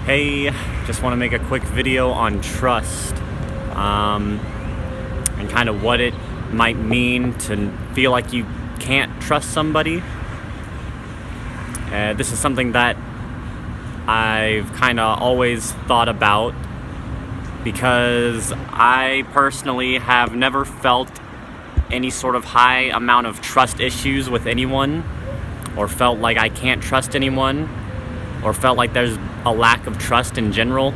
Hey, just want to make a quick video on trust, and kind of what it might mean to feel like you can't trust somebody. This is something that I've kind of always thought about because I personally have never felt any sort of high amount of trust issues with anyone, or felt like I can't trust anyone, or felt like there's a lack of trust in general.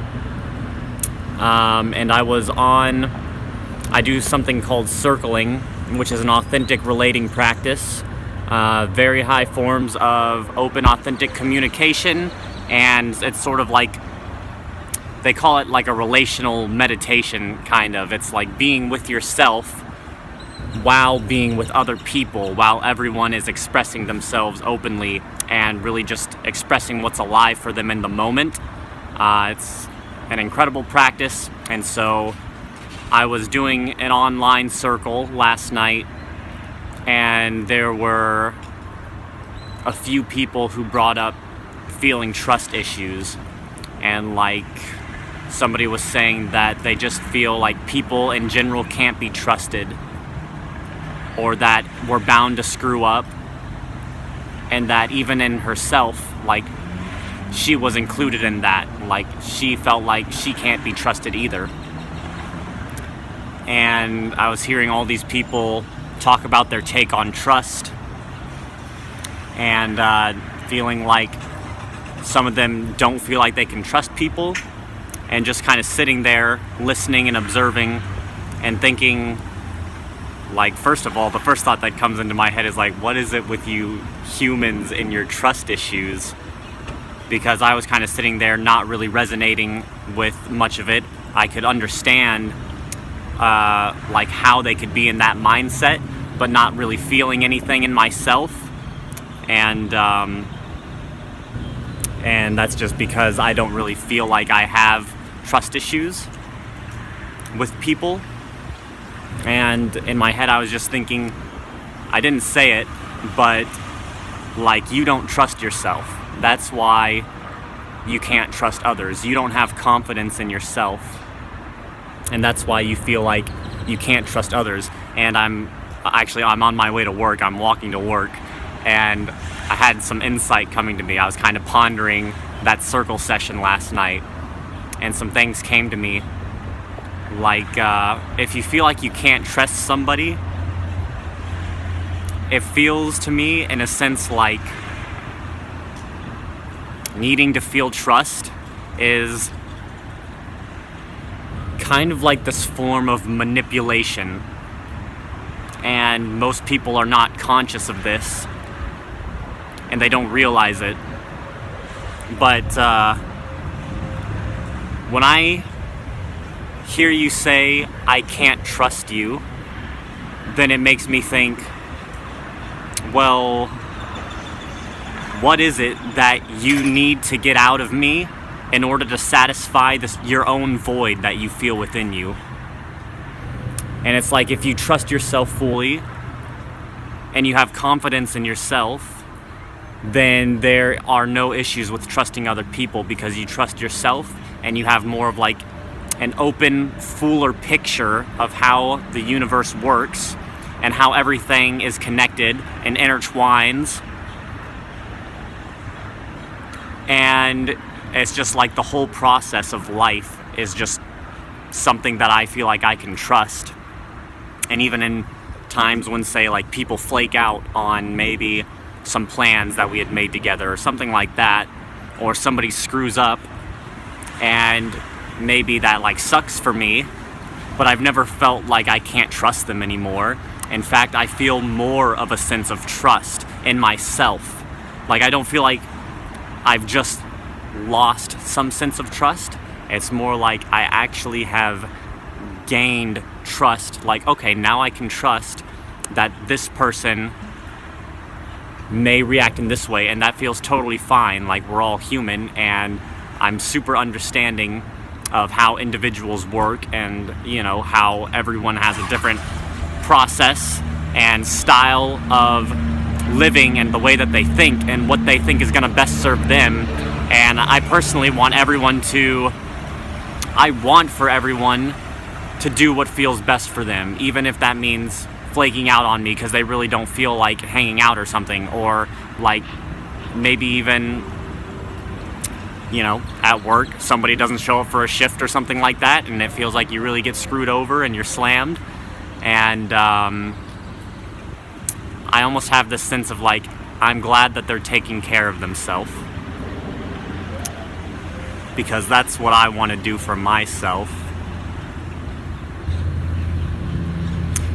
And I do something called circling, which is an authentic relating practice. Very high forms of open, authentic communication, and it's sort of like, they call it like a relational meditation, kind of. It's like being with yourself while being with other people, while everyone is expressing themselves openly and really just expressing what's alive for them in the moment. It's an incredible practice, and so I was doing an online circle last night, and there were a few people who brought up feeling trust issues, and like somebody was saying that they just feel like people in general can't be trusted, or that we're bound to screw up, and that even in herself, like, she was included in that. Like, she felt like she can't be trusted either. And I was hearing all these people talk about their take on trust, and feeling like some of them don't feel like they can trust people, and just kind of sitting there listening and observing and thinking, like, first of all, the first thought that comes into my head is like, what is it with you humans and your trust issues? Because I was kind of sitting there not really resonating with much of it. I could understand like how they could be in that mindset, but not really feeling anything in myself. And that's just because I don't really feel like I have trust issues with people. And in my head I was just thinking, I didn't say it, but like, you don't trust yourself. That's why you can't trust others. You don't have confidence in yourself, and that's why you feel like you can't trust others. And I'm on my way to work. I'm walking to work, and I had some insight coming to me. I was kind of pondering that circle session last night, and some things came to me. Like, if you feel like you can't trust somebody, it feels to me in a sense like needing to feel trust is kind of like this form of manipulation. And most people are not conscious of this, and they don't realize it. But when I hear you say, I can't trust you, then it makes me think, well, what is it that you need to get out of me in order to satisfy your own void that you feel within you? And it's like, if you trust yourself fully and you have confidence in yourself, then there are no issues with trusting other people, because you trust yourself and you have more of like an open, fuller picture of how the universe works and how everything is connected and intertwines. And it's just like the whole process of life is just something that I feel like I can trust. And even in times when, say, like, people flake out on maybe some plans that we had made together or something like that, or somebody screws up, and maybe that like sucks for me, but I've never felt like I can't trust them anymore. In fact, I feel more of a sense of trust in myself. Like, I don't feel like I've just lost some sense of trust. It's more like I actually have gained trust. Like, okay, now I can trust that this person may react in this way, and that feels totally fine. Like, we're all human, and I'm super understanding of how individuals work, and you know, how everyone has a different process and style of living, and the way that they think and what they think is going to best serve them. And I personally want for everyone to do what feels best for them, even if that means flaking out on me because they really don't feel like hanging out or something, or like maybe even, you know, at work somebody doesn't show up for a shift or something like that, and it feels like you really get screwed over and you're slammed. And I almost have this sense of like, I'm glad that they're taking care of themselves, because that's what I want to do for myself.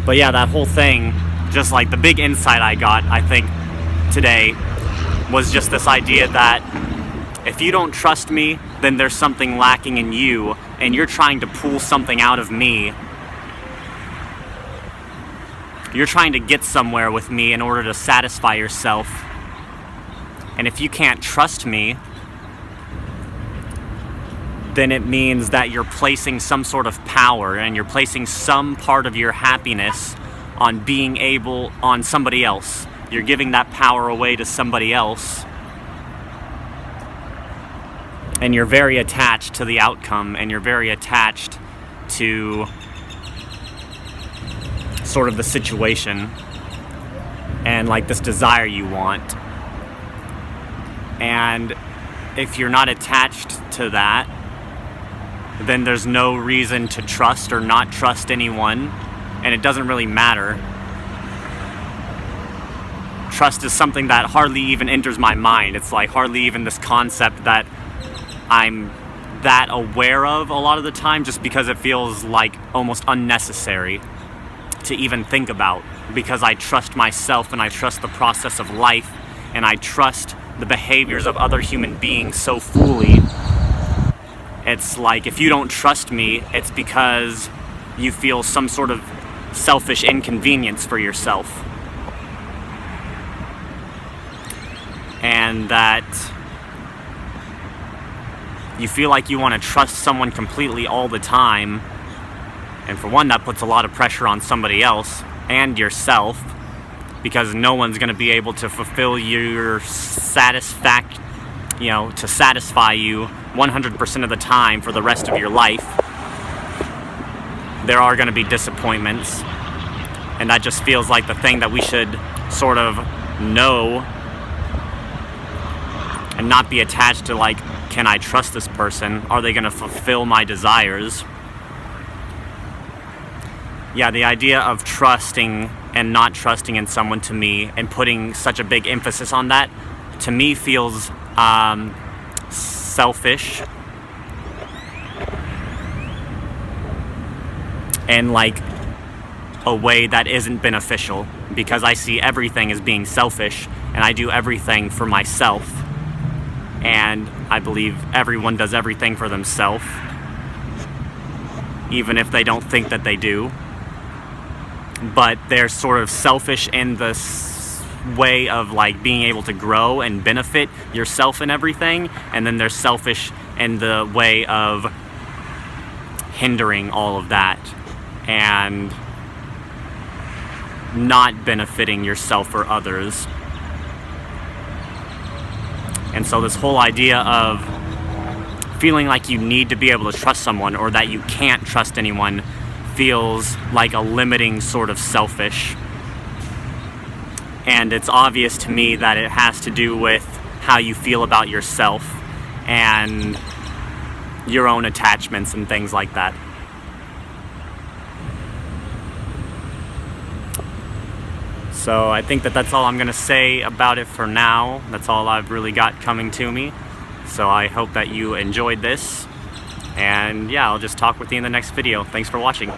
But yeah, that whole thing, just like the big insight I got, I think, today, was just this idea that if you don't trust me, then there's something lacking in you, and you're trying to pull something out of me. You're trying to get somewhere with me in order to satisfy yourself. And if you can't trust me, then it means that you're placing some sort of power, and you're placing some part of your happiness on somebody else. You're giving that power away to somebody else. And you're very attached to the outcome, and you're very attached to sort of the situation and like this desire you want. And if you're not attached to that, then there's no reason to trust or not trust anyone, and it doesn't really matter. Trust is something that hardly even enters my mind. It's like hardly even this concept that I'm that aware of a lot of the time, just because it feels like almost unnecessary to even think about, because I trust myself and I trust the process of life and I trust the behaviors of other human beings so fully. It's like, if you don't trust me, it's because you feel some sort of selfish inconvenience for yourself. And that you feel like you want to trust someone completely all the time. And for one, that puts a lot of pressure on somebody else and yourself, because no one's going to be able to fulfill your to satisfy you 100% of the time for the rest of your life. There are going to be disappointments, and that just feels like the thing that we should sort of know and not be attached to, like, can I trust this person? Are they going to fulfill my desires? Yeah, the idea of trusting and not trusting in someone, to me, and putting such a big emphasis on that, to me feels selfish and like a way that isn't beneficial, because I see everything as being selfish and I do everything for myself, and I believe everyone does everything for themselves, even if they don't think that they do. But they're sort of selfish in this way of like being able to grow and benefit yourself and everything, and then they're selfish in the way of hindering all of that and not benefiting yourself or others. And so this whole idea of feeling like you need to be able to trust someone, or that you can't trust anyone, feels like a limiting sort of selfish. And it's obvious to me that it has to do with how you feel about yourself and your own attachments and things like that. So I think that that's all I'm going to say about it for now. That's all I've really got coming to me. So I hope that you enjoyed this. And yeah, I'll just talk with you in the next video. Thanks for watching.